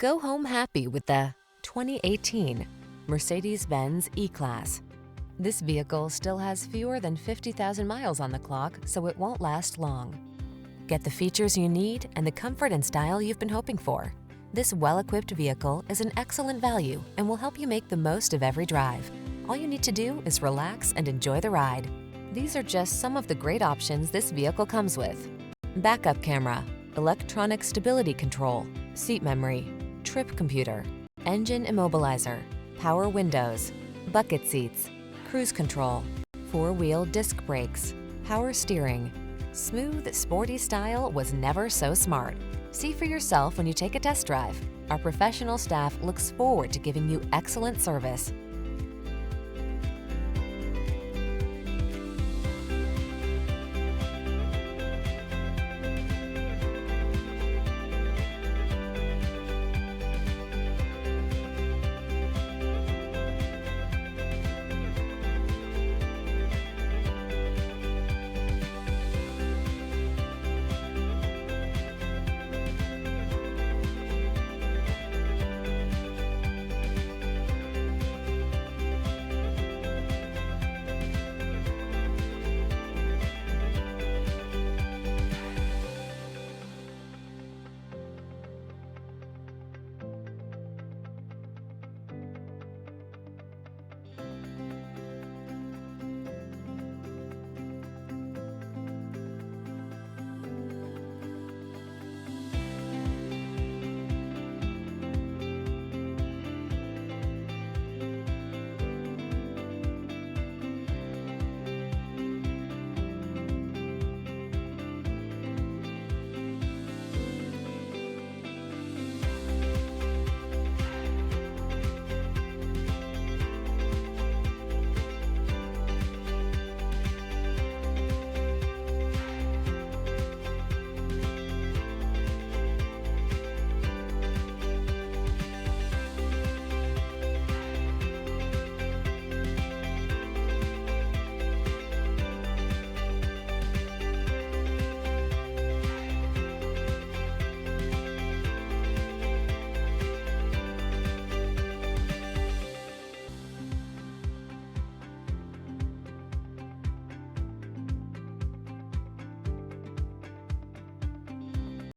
Go home happy with the 2018 Mercedes-Benz E-Class. This vehicle still has fewer than 50,000 miles on the clock, so it won't last long. Get the features you need and the comfort and style you've been hoping for. This well-equipped vehicle is an excellent value and will help you make the most of every drive. All you need to do is relax and enjoy the ride. These are just some of the great options this vehicle comes with: backup camera, electronic stability control, seat memory, trip computer, engine immobilizer, power windows, bucket seats, cruise control, four-wheel disc brakes, power steering. Smooth, sporty style was never so smart. See for yourself when you take a test drive. Our professional staff looks forward to giving you excellent service.